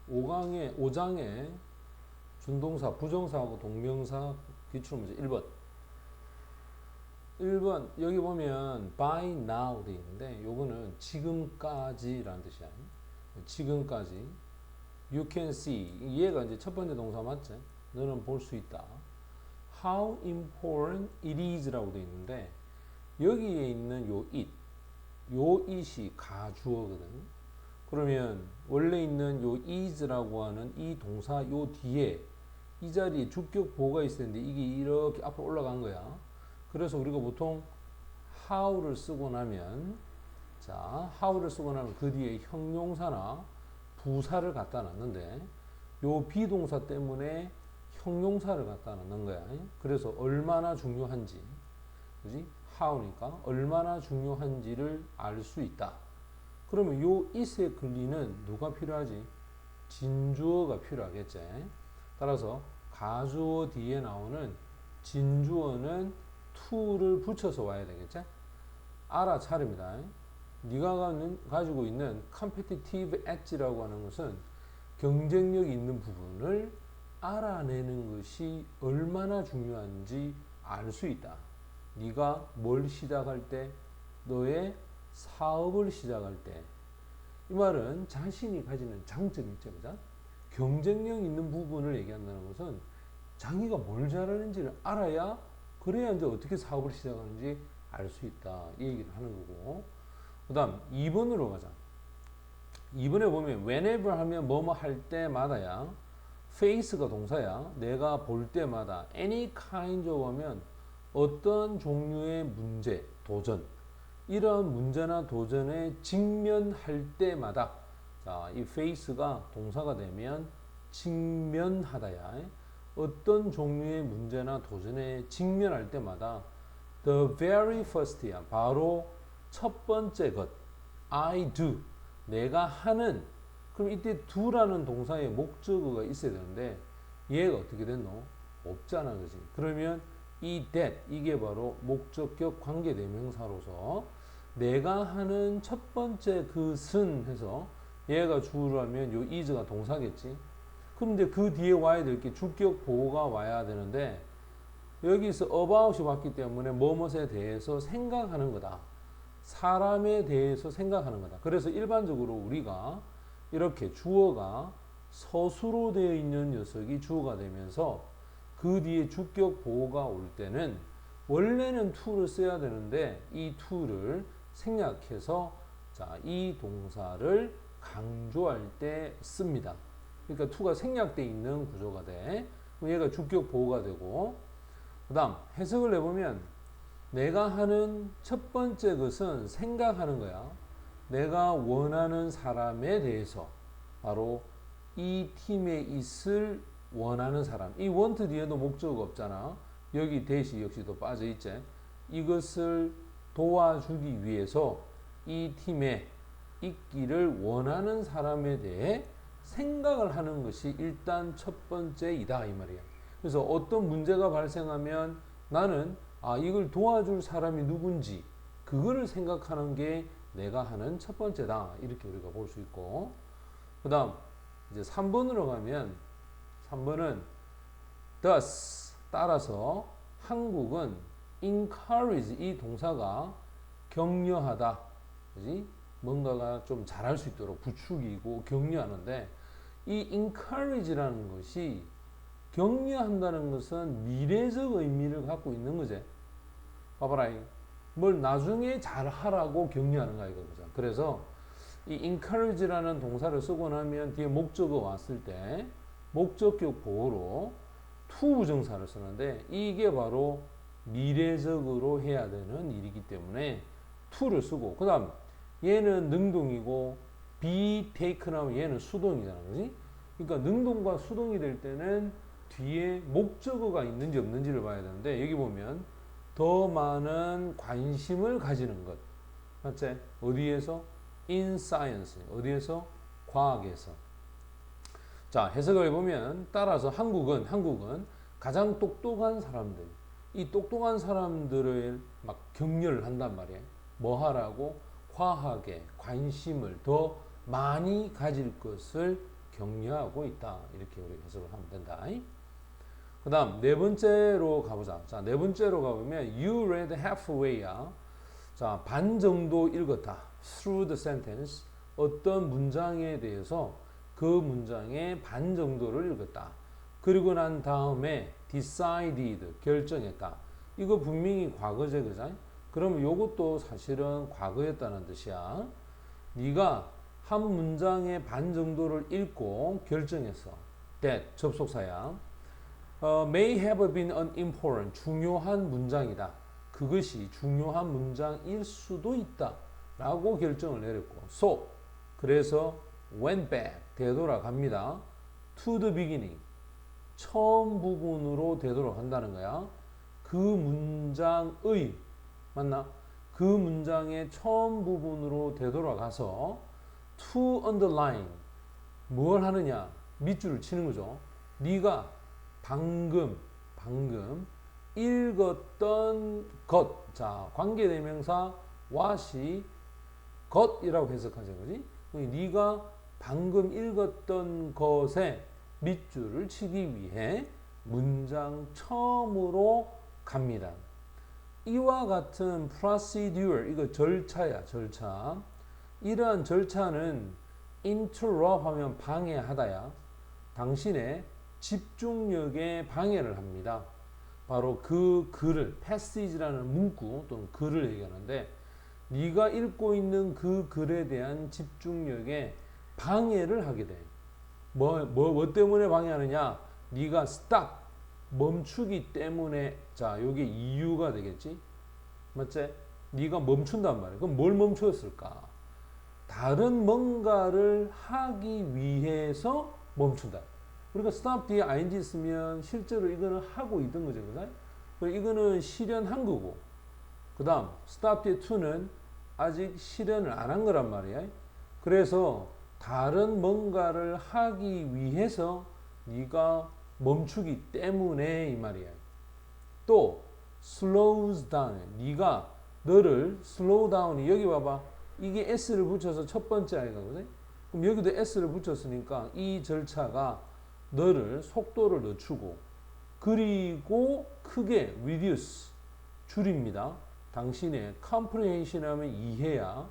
5장에 준동사, 부정사하고 동명사 기출문제 1번. 1번 여기 보면 by now 돼 있는데 요거는 지금까지라는 뜻이야. 지금까지. You can see. 얘가 이제 첫 번째 동사 맞지? 너는 볼 수 있다. How important it is라고 돼 있는데 여기에 있는 요 it이 가주어거든. 그러면 원래 있는 요 is라고 하는 이 동사 요 뒤에 이 자리에 주격 보호가 있어야 되는데 이게 이렇게 앞으로 올라간 거야. 그래서 우리가 보통 how를 쓰고 나면 how를 쓰고 나면 그 뒤에 형용사나 부사를 갖다 놨는데 요 비동사 때문에 형용사를 갖다 놓는 거야. 그래서 얼마나 중요한지, 그지? how니까 얼마나 중요한지를 알 수 있다. 그러면 요 it에 근리는 누가 필요하지? 진주어가 필요하겠지. 따라서 가주어 뒤에 나오는 진주어는 to를 붙여서 와야 되겠지. 알아차립니다. 네가 가지고 있는 competitive edge라고 하는 것은 경쟁력 있는 부분을 알아내는 것이 얼마나 중요한지 알 수 있다. 네가 뭘 시작할 때, 너의 사업을 시작할 때, 이 말은 자신이 가지는 장점이 있죠, 그죠? 경쟁력 있는 부분을 얘기한다는 것은 자기가 뭘 잘하는지를 알아야 그래야 이제 어떻게 사업을 시작하는지 알 수 있다. 이 얘기를 하는 거고. 그 다음 2번으로 가자. 2번에 보면 whenever 하면 뭐뭐 할 때마다야. face가 동사야. 내가 볼 때마다. any kind of 하면 어떤 종류의 문제, 도전. 이러한 문제나 도전에 직면할 때마다. 자, 이 face가 동사가 되면 직면하다야. 어떤 종류의 문제나 도전에 직면할 때마다 the very first야. 바로 첫 번째 것. I do. 내가 하는. 그럼 이때 do라는 동사의 목적어가 있어야 되는데 얘가 어떻게 됐노? 없잖아, 그지? 그러면 이 that 이게 바로 목적격 관계대명사로서 내가 하는 첫 번째 것은 해서 얘가 주어라면 요 is가 동사겠지. 그럼 이제 그 뒤에 와야 될 게 주격 보호가 와야 되는데 여기서 about이 왔기 때문에 뭐뭇에 대해서 생각하는 거다. 사람에 대해서 생각하는 거다. 그래서 일반적으로 우리가 이렇게 주어가 서술로 되어 있는 녀석이 주어가 되면서 그 뒤에 주격 보호가 올 때는 원래는 to를 써야 되는데 이 to를 생략해서 이 동사를 강조할 때 씁니다. 그러니까 to가 생략되어 있는 구조가 돼. 그럼 얘가 주격 보호가 되고, 그 다음 해석을 해보면 내가 하는 첫 번째 것은 생각하는 거야. 내가 원하는 사람에 대해서, 바로 이 팀에 있을 원하는 사람. 이 want 뒤에도 목적어가 없잖아. 여기 대시 역시도 빠져있지. 이것을 도와주기 위해서 이 팀에 있기를 원하는 사람에 대해 생각을 하는 것이 일단 첫 번째이다, 이 말이야. 그래서 어떤 문제가 발생하면 나는 이걸 도와줄 사람이 누군지 그거를 생각하는 게 내가 하는 첫 번째다, 이렇게 우리가 볼 수 있고, 그 다음 이제 3번으로 가면 3번은 thus 따라서 한국은 encourage 이 동사가 격려하다, 그지? 뭔가가 좀 잘할 수 있도록 부추기고 격려하는데 이 encourage라는 것이 격려한다는 것은 미래적 의미를 갖고 있는 거지. 봐봐라. 뭘 나중에 잘하라고 격려하는 거야, 이거죠. 그래서 이 encourage라는 동사를 쓰고 나면 뒤에 목적어 왔을 때 목적격 보호로 to 부정사를 쓰는데 이게 바로 미래적으로 해야 되는 일이기 때문에 to를 쓰고, 그 다음 얘는 능동이고 be taken 하면 얘는 수동이잖아, 그지? 그러니까 능동과 수동이 될 때는 뒤에 목적어가 있는지 없는지를 봐야 되는데 여기 보면 더 많은 관심을 가지는 것, 맞지? 어디에서? in science. 어디에서? 과학에서. 자, 해석을 해보면 따라서 한국은 가장 똑똑한 사람들, 이 똑똑한 사람들을 막 격려를 한단 말이에요. 뭐 하라고? 과학에 관심을 더 많이 가질 것을 격려하고 있다. 이렇게 우리 해석을 하면 된다. 그 다음 네 번째로 가보자. 자, 네 번째로 가보면 you read halfway야. 자, 반 정도 읽었다. through the sentence. 어떤 문장에 대해서 그 문장의 반 정도를 읽었다. 그리고 난 다음에 decided, 결정했다. 이거 분명히 과거제, 그죠? 그러면 이것도 사실은 과거였다는 뜻이야. 네가 한 문장의 반 정도를 읽고 결정했어. that, 접속사야. may have been unimportant, 중요한 문장이다. 그것이 중요한 문장일 수도 있다. 라고 결정을 내렸고. So, 그래서 went back, 되돌아갑니다. to the beginning, 처음 부분으로 되돌아간다는 거야. 그 문장의, 맞나? 그 문장의 처음 부분으로 되돌아가서 to underline, 뭘 하느냐? 밑줄을 치는 거죠. 네가 방금 읽었던 것. 자, 관계대명사 what이 것이라고 해석하죠. 그지? 네가 방금 읽었던 것에 밑줄을 치기 위해 문장 처음으로 갑니다. 이와 같은 procedure, 이거 절차야, 절차. 이러한 절차는 interrupt 하면 방해하다야. 당신의 집중력에 방해를 합니다. 바로 그 글을, passage라는 문구 또는 글을 얘기하는데, 네가 읽고 있는 그 글에 대한 집중력에 방해를 하게 돼. 뭐 때문에 방해하느냐? 네가 stop, 멈추기 때문에. 자, 요게 이유가 되겠지? 맞지? 네가 멈춘단 말이야. 그럼 뭘 멈췄을까? 다른 뭔가를 하기 위해서 멈춘다. 그러니까 stop 뒤에 ing 쓰면 실제로 이거는 하고 있던 거죠. 그죠? 그리고 이거는 실현한 거고. 그 다음 stop 뒤에 to는 아직 실현을 안 한 거란 말이야. 그래서 다른 뭔가를 하기 위해서 네가 멈추기 때문에 이 말이야. 또 slows down, 네가 너를 slow down, 여기 봐봐. 이게 s를 붙여서 첫 번째 아이가 거든. 그럼 여기도 s를 붙였으니까 이 절차가 너를 속도를 늦추고, 그리고 크게 reduce, 줄입니다. 당신의 comprehension 하면 이해야.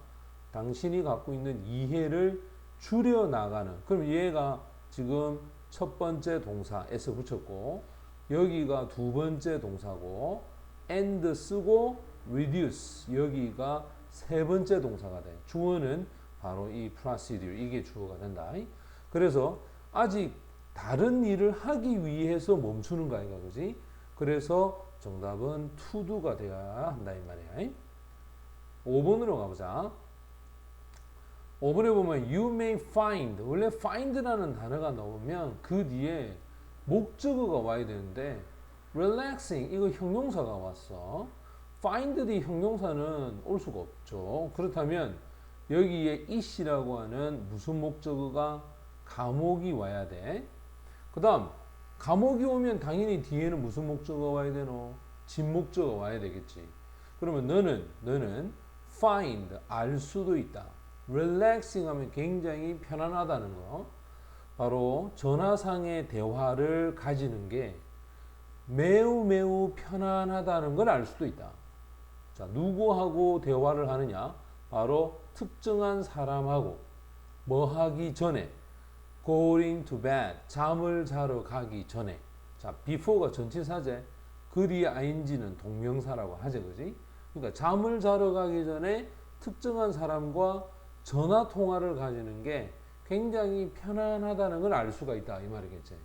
당신이 갖고 있는 이해를 줄여나가는. 그럼 얘가 지금 첫 번째 동사 s 붙였고, 여기가 두 번째 동사고, and 쓰고 reduce, 여기가 세 번째 동사가 돼. 주어는 바로 이 procedure, 이게 주어가 된다. 그래서 아직 다른 일을 하기 위해서 멈추는 거 아이가, 그지? 그래서 정답은 to do가 되어야 한다 이 말이야. 5번으로 가보자. 5번에 보면 you may find, 원래 find라는 단어가 나오면 그 뒤에 목적어가 와야 되는데 relaxing, 이거 형용사가 왔어. find 뒤 형용사는 올 수가 없죠. 그렇다면 여기에 it이라고 하는 무슨 목적어가, 감옥이 와야 돼. 그 다음 감옥이 오면 당연히 뒤에는 무슨 목적어가 와야 되노? 진목적어가 와야 되겠지. 그러면 너는 find, 알 수도 있다. relaxing 하면 굉장히 편안하다는 거. 바로 전화상의 대화를 가지는 게 매우 편안하다는 걸 알 수도 있다. 자, 누구하고 대화를 하느냐? 바로 특정한 사람하고 뭐 하기 전에, going to bed, 잠을 자러 가기 전에. 자, before가 전치사제, 그 뒤에 ing는 동명사라고 하죠, 그지? 그러니까 잠을 자러 가기 전에 특정한 사람과 전화 통화를 가지는 게 굉장히 편안하다는 걸 알 수가 있다 이 말이겠지.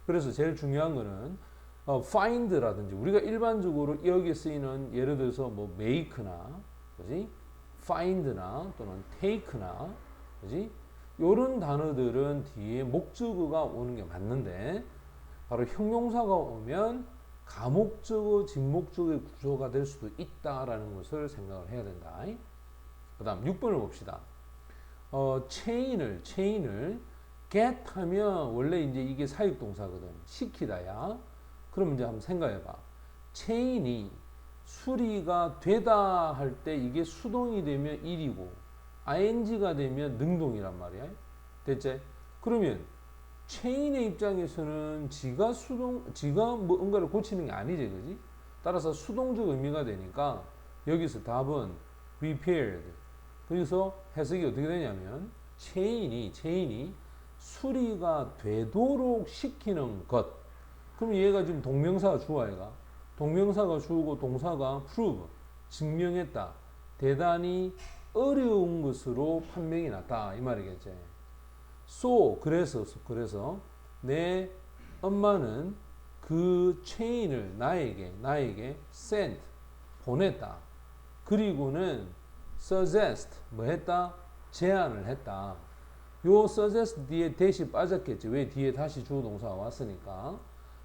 그래서 제일 중요한 거는 find라든지 우리가 일반적으로 여기 쓰이는 예를 들어서 뭐 make나, 그지? find나 또는 take나, 그지? 요런 단어들은 뒤에 목적어가 오는 게 맞는데, 바로 형용사가 오면 가목적어, 진목적어의 구조가 될 수도 있다라는 것을 생각을 해야 된다. 그 다음 6번을 봅시다. chain을 get 하면 원래 이제 이게 사역동사거든. 시키다야. 그럼 이제 한번 생각해봐. chain이 수리가 되다 할 때 이게 수동이 되면 일이고 ing가 되면 능동이란 말이야. 됐지? 그러면 체인의 입장에서는 지가 뭔가를 고치는 게 아니지, 그지? 따라서 수동적 의미가 되니까 여기서 답은 repaired. 그래서 해석이 어떻게 되냐면 체인이 수리가 되도록 시키는 것. 그럼 얘가 지금 동명사가 주어 얘가. 동명사가 주고 동사가 prove, 증명했다. 대단히 어려운 것으로 판명이 났다. 이 말이겠지. So, 그래서 내 엄마는 그 체인을 나에게 sent, 보냈다. 그리고는 suggest, 뭐 했다? 제안을 했다. 요 suggest 뒤에 대시 빠졌겠지. 왜 뒤에 다시 주어동사가 왔으니까.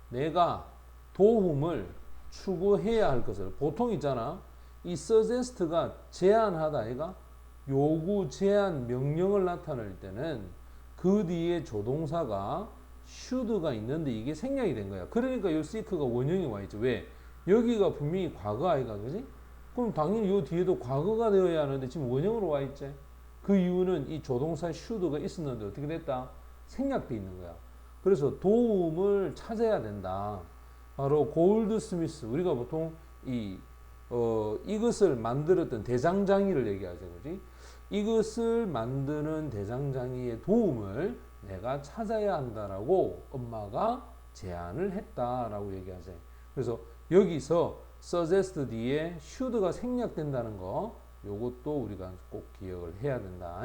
내가 도움을 추구해야 할 것을. 보통 있잖아. 이 suggest가 제안하다 아이가 요구, 제안, 명령을 나타낼 때는 그 뒤에 조동사가 should가 있는데 이게 생략이 된 거야. 그러니까 요 seek가 원형이 와 있죠. 왜? 여기가 분명히 과거 아이가, 그지? 그럼 당연히 요 뒤에도 과거가 되어야 하는데 지금 원형으로 와 있지. 그 이유는 이 조동사 should가 있었는데 어떻게 됐다? 생략돼 있는 거야. 그래서 도움을 찾아야 된다. 바로 골드스미스. 우리가 보통 이것을 만들었던 대장장이를 얘기하죠, 그지? 이것을 만드는 대장장이의 도움을 내가 찾아야 한다라고 엄마가 제안을 했다라고 얘기하죠. 그래서 여기서 suggest 뒤에 should가 생략된다는 거, 요것도 우리가 꼭 기억을 해야 된다.